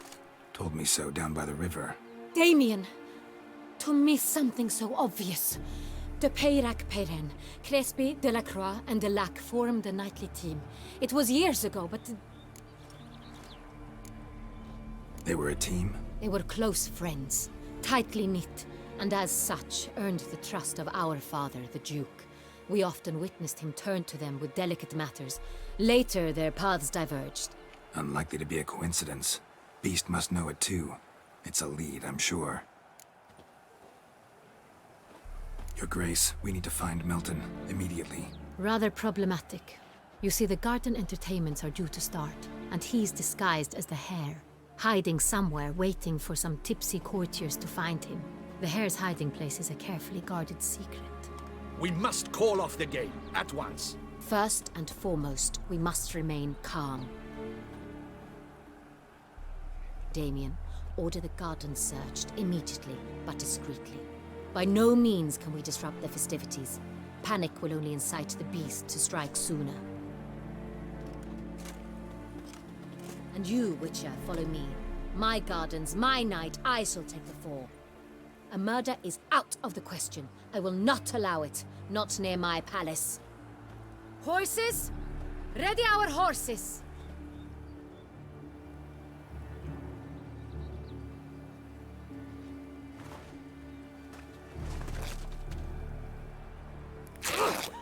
Told me so down by the river. Damien! To miss something so obvious. De Peyrac Peyren, Crespi, Delacroix, and Delac formed a knightly team. It was years ago, but... They were a team? They were close friends, tightly knit, and as such earned the trust of our father, the Duke. We often witnessed him turn to them with delicate matters. Later, their paths diverged. Unlikely to be a coincidence. Beast must know it too. It's a lead, I'm sure. Your Grace, we need to find Milton, immediately. Rather problematic. You see, the garden entertainments are due to start, and he's disguised as the hare, hiding somewhere, waiting for some tipsy courtiers to find him. The hare's hiding place is a carefully guarded secret. We must call off the game, at once. First and foremost, we must remain calm. Damien, order the garden searched immediately, but discreetly. By no means can we disrupt the festivities. Panic will only incite the beast to strike sooner. And you, Witcher, follow me. My gardens, my night, I shall take the fall. A murder is out of the question. I will not allow it. Not near my palace. Horses? Ready our horses!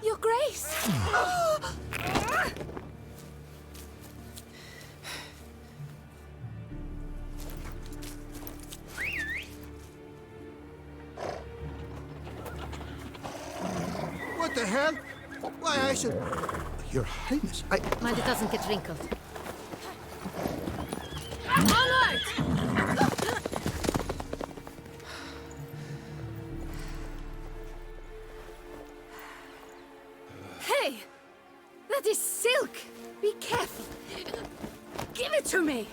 Your Grace! What the hell? Why, I should... Your Highness, Mind it doesn't get wrinkled. Onward! Hey! That is silk! Be careful! Give it to me!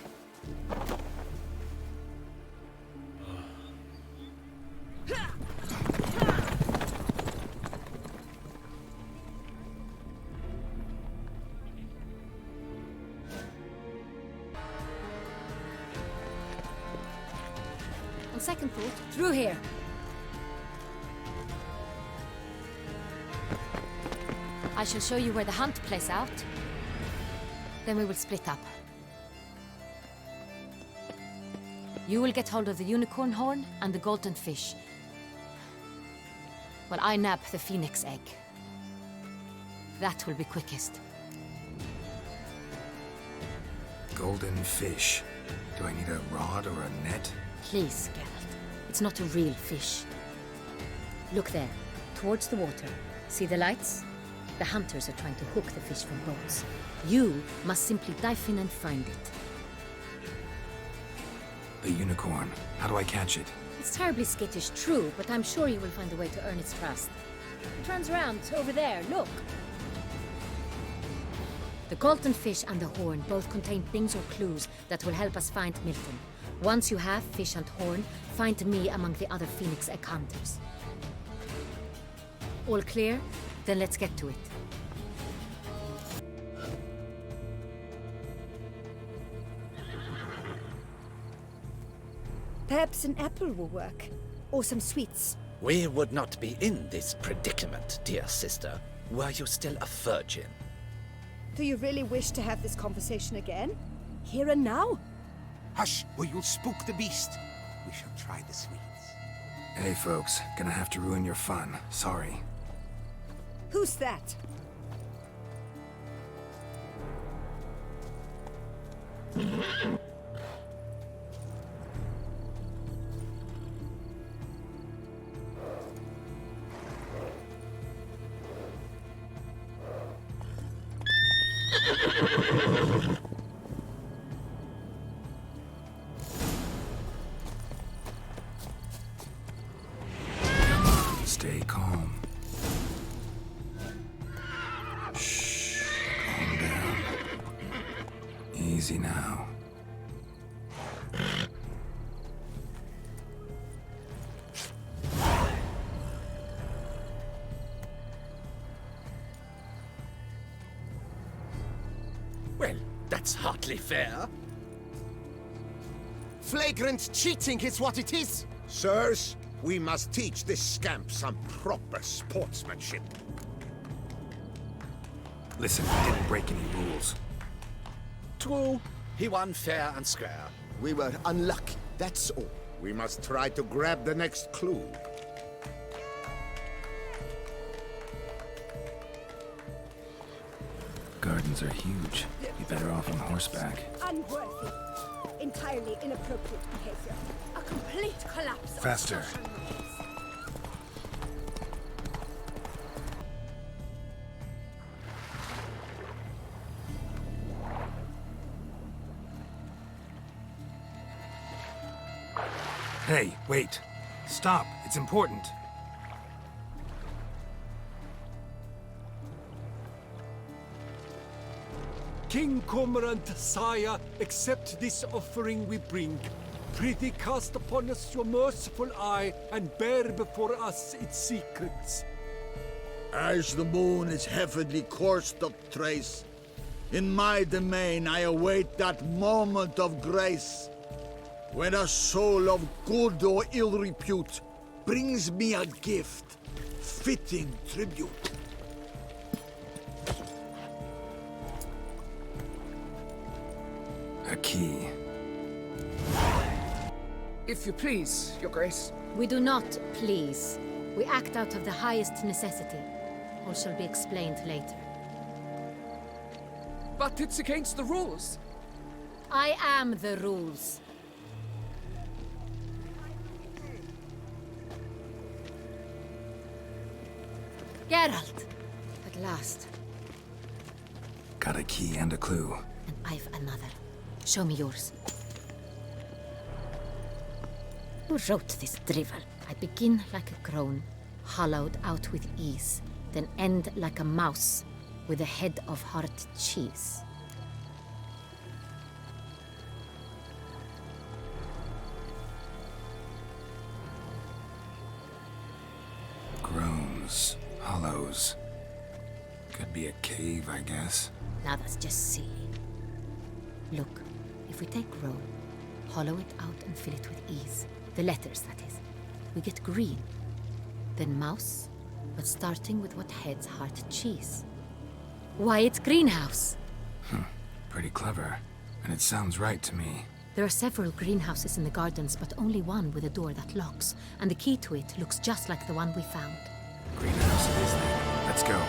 On second thought, through here. I shall show you where the hunt plays out. Then we will split up. You will get hold of the unicorn horn and the golden fish, while I nab the phoenix egg. That will be quickest. Golden fish. Do I need a rod or a net? Please, Geralt. It's not a real fish. Look there, towards the water. See the lights? The hunters are trying to hook the fish from boats. You must simply dive in and find it. The unicorn. How do I catch it? It's terribly skittish, true, but I'm sure you will find a way to earn its trust. It runs around over there, look. The golden fish and the horn both contain things or clues that will help us find Milton. Once you have fish and horn, find me among the other Phoenix Egg hunters. All clear? Then let's get to it. Perhaps an apple will work. Or some sweets. We would not be in this predicament, dear sister, were you still a virgin. Do you really wish to have this conversation again? Here and now? Hush, or you'll spook the beast. We shall try the sweets. Hey, folks. Gonna have to ruin your fun. Sorry. Who's that? Stay calm. Shh. Calm down. Easy now. Well, that's hardly fair. Flagrant cheating is what it is. Sirs, we must teach this scamp some proper sportsmanship. Listen, we didn't break any rules. True, he won fair and square. We were unlucky, that's all. We must try to grab the next clue. Gardens are huge. Be better off on horseback. Unworthy. Entirely inappropriate behavior. A complete collapse of Faster. social norms. Hey, wait. Stop. It's important. King Cormorant, sire, accept this offering we bring. Prithee cast upon us your merciful eye, and bear before us its secrets. As the moon is heavenly coursed of trace, in my domain I await that moment of grace, when a soul of good or ill repute brings me a gift, fitting tribute. A key. If you please, Your Grace. We do not please. We act out of the highest necessity. All shall be explained later. But it's against the rules. I am the rules. Geralt! At last. Got a key and a clue. And I've another. Show me yours. Who wrote this drivel? I begin like a crone, hollowed out with ease, then end like a mouse, with a head of hard cheese. Groans. Hollows. Could be a cave, I guess. Now that's just silly. Look, if we take row, hollow it out and fill it with ease, the letters, that is, we get green. Then mouse, but starting with what heads heart cheese. Why, it's greenhouse! Pretty clever. And it sounds right to me. There are several greenhouses in the gardens, but only one with a door that locks, and the key to it looks just like the one we found. Greenhouse it is then. Let's go.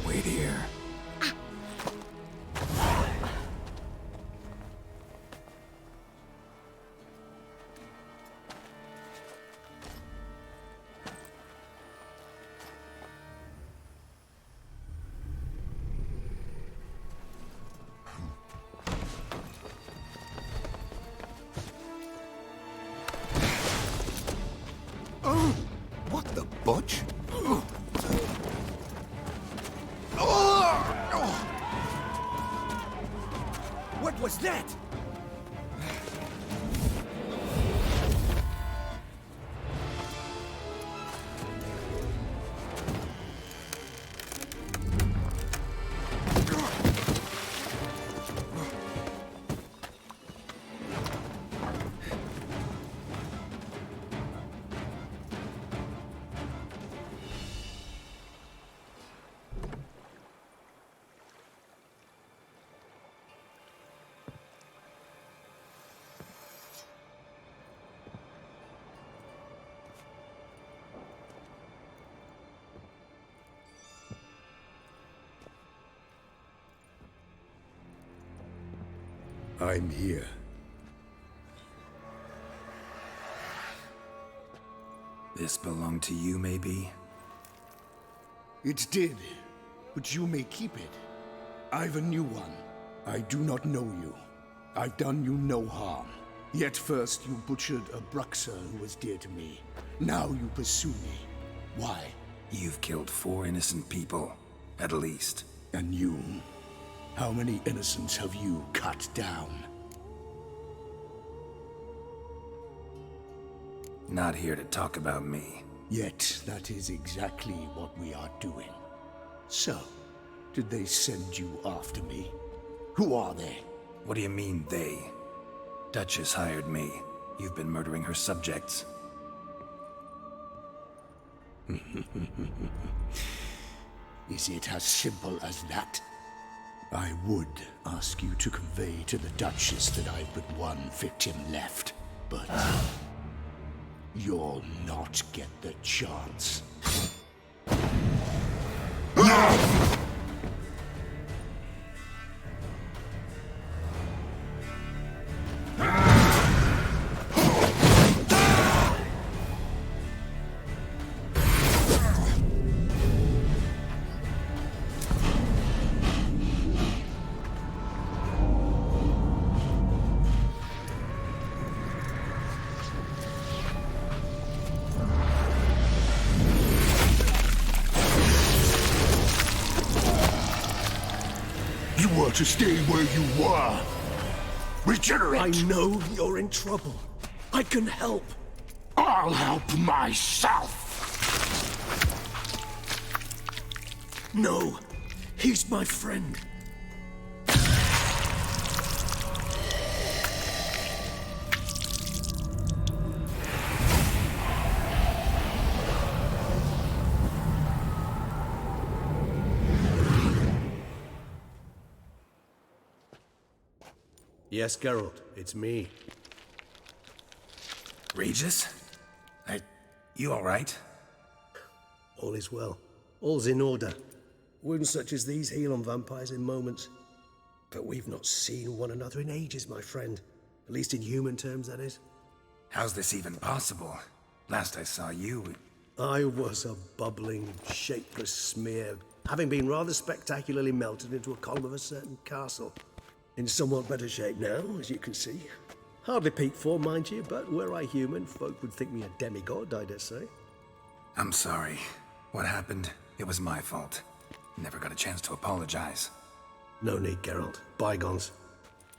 Wait here. I'm here. This belonged to you, maybe? It did, but you may keep it. I've a new one. I do not know you. I've done you no harm. Yet first you butchered a Bruxer who was dear to me. Now you pursue me. Why? You've killed 4 innocent people, at least. And you? How many innocents have you cut down? Not here to talk about me. Yet that is exactly what we are doing. So, did they send you after me? Who are they? What do you mean, they? Duchess hired me. You've been murdering her subjects. Is it as simple as that? I would ask you to convey to the Duchess that I've but one victim left, but you'll not get the chance. To stay where you were. Regenerate! I know you're in trouble. I can help. I'll help myself! No, he's my friend. Yes, Geralt, it's me. Regis? You alright? All is well. All's in order. Wounds such as these heal on vampires in moments. But we've not seen one another in ages, my friend. At least in human terms, that is. How's this even possible? Last I saw you... I was a bubbling, shapeless smear, having been rather spectacularly melted into a column of a certain castle. In somewhat better shape now, as you can see. Hardly peak form, mind you, but were I human, folk would think me a demigod, I dare say. I'm sorry. What happened? It was my fault. Never got a chance to apologize. No need, Geralt. Bygones.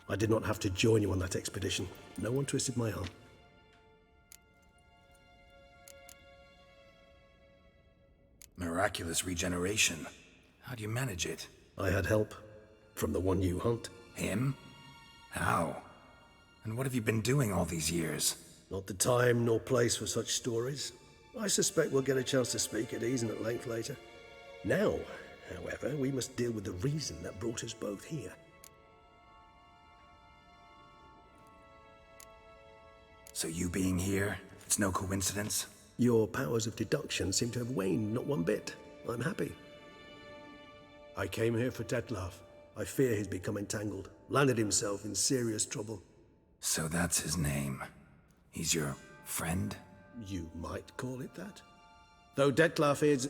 I did not have to join you on that expedition. No one twisted my arm. Miraculous regeneration. How do you manage it? I had help. From the one you hunt. Him? How? And what have you been doing all these years? Not the time nor place for such stories. I suspect we'll get a chance to speak at ease and at length later. Now, however, we must deal with the reason that brought us both here. So you being here, it's no coincidence? Your powers of deduction seem to have waned not one bit. I'm happy. I came here for Dettlaff. I fear he's become entangled, landed himself in serious trouble. So that's his name. He's your friend? You might call it that. Though Dettlaff is...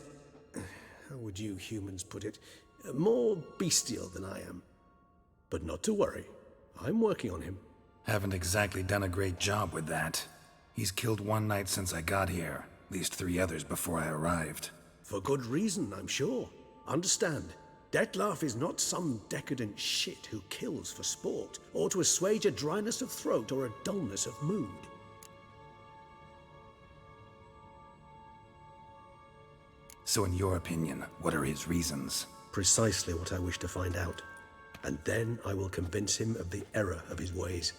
how would you humans put it? More bestial than I am. But not to worry. I'm working on him. Haven't exactly done a great job with that. He's killed one knight since I got here. At least 3 others before I arrived. For good reason, I'm sure. Understand. Dettlaff is not some decadent shit who kills for sport, or to assuage a dryness of throat or a dullness of mood. So in your opinion, what are his reasons? Precisely what I wish to find out. And then I will convince him of the error of his ways.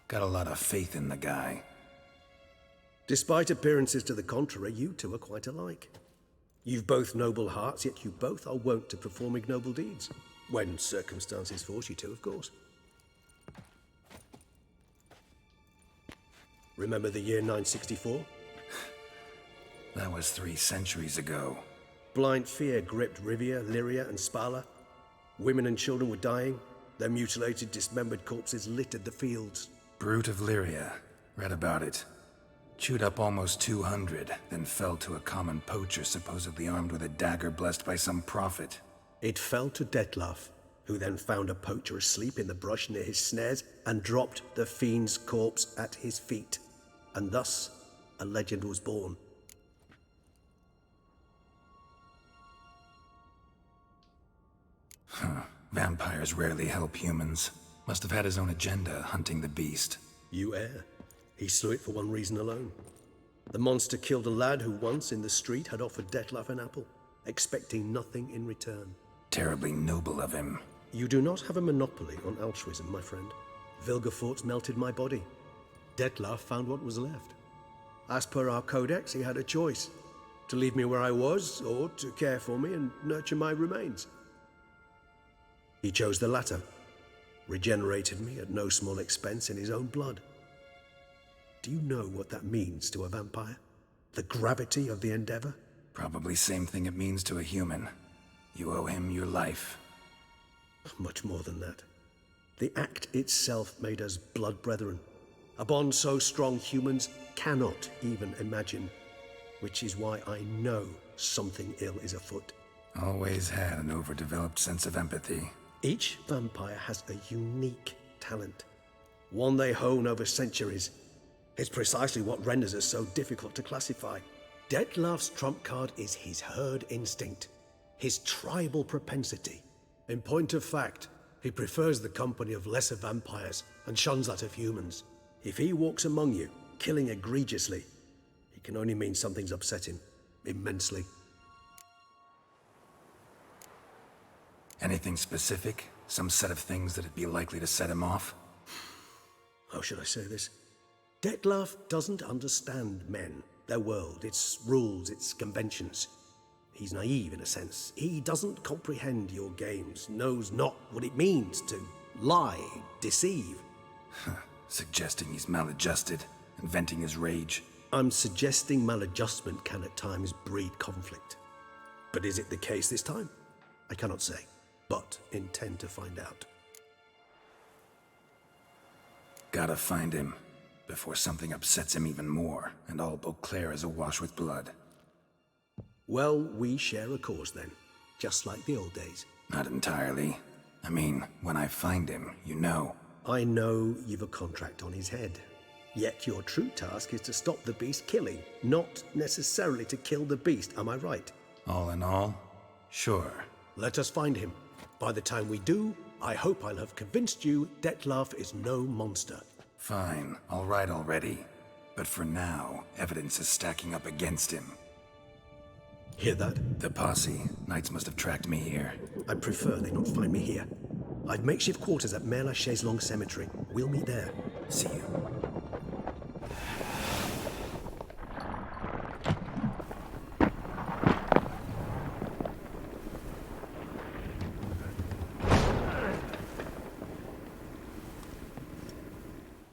Got a lot of faith in the guy. Despite appearances to the contrary, you two are quite alike. You've both noble hearts, yet you both are wont to perform ignoble deeds. When circumstances force you to, of course. Remember the year 964? That was 3 centuries ago. Blind fear gripped Rivia, Lyria, and Spala. Women and children were dying. Their mutilated, dismembered corpses littered the fields. Brute of Lyria. Read about it. Chewed up almost 200, then fell to a common poacher supposedly armed with a dagger blessed by some prophet. It fell to Dettlaff, who then found a poacher asleep in the brush near his snares and dropped the fiend's corpse at his feet. And thus, a legend was born. Huh. Vampires rarely help humans. Must have had his own agenda, hunting the beast. You err. He slew it for one reason alone. The monster killed a lad who once, in the street, had offered Dettlaff an apple, expecting nothing in return. Terribly noble of him. You do not have a monopoly on altruism, my friend. Vilgefortz melted my body. Dettlaff found what was left. As per our codex, he had a choice. To leave me where I was, or to care for me and nurture my remains. He chose the latter. Regenerated me at no small expense in his own blood. Do you know what that means to a vampire? The gravity of the endeavor? Probably same thing it means to a human. You owe him your life. Much more than that. The act itself made us blood brethren. A bond so strong humans cannot even imagine. Which is why I know something ill is afoot. Always had an overdeveloped sense of empathy. Each vampire has a unique talent. One they hone over centuries. It's precisely what renders us so difficult to classify. Dettlaff's trump card is his herd instinct. His tribal propensity. In point of fact, he prefers the company of lesser vampires and shuns that of humans. If he walks among you, killing egregiously, it can only mean something's upset him. Immensely. Anything specific? Some set of things that'd be likely to set him off? How should I say this? Dettlaff doesn't understand men, their world, its rules, its conventions. He's naive in a sense. He doesn't comprehend your games, knows not what it means to lie, deceive. Suggesting he's maladjusted and venting his rage. I'm suggesting maladjustment can at times breed conflict. But is it the case this time? I cannot say, but intend to find out. Gotta find him, before something upsets him even more, and all Beauclair is awash with blood. Well, we share a cause then, just like the old days. Not entirely. I mean, when I find him, you know. I know you've a contract on his head. Yet your true task is to stop the beast killing, not necessarily to kill the beast, am I right? All in all, sure. Let us find him. By the time we do, I hope I'll have convinced you Dettlaff is no monster. Fine, all right already. But for now, evidence is stacking up against him. Hear that? The posse. Knights must have tracked me here. I'd prefer they not find me here. I've makeshift quarters at Mère Lachaise Long Cemetery. We'll meet there. See you.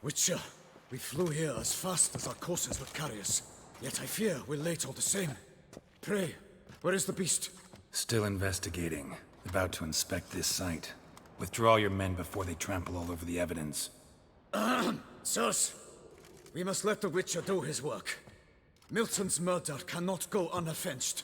Witcher, we flew here as fast as our courses would carry us. Yet I fear we're late all the same. Pray, where is the beast? Still investigating. About to inspect this site. Withdraw your men before they trample all over the evidence. Sirs, we must let the Witcher do his work. Milton's murder cannot go unavenged.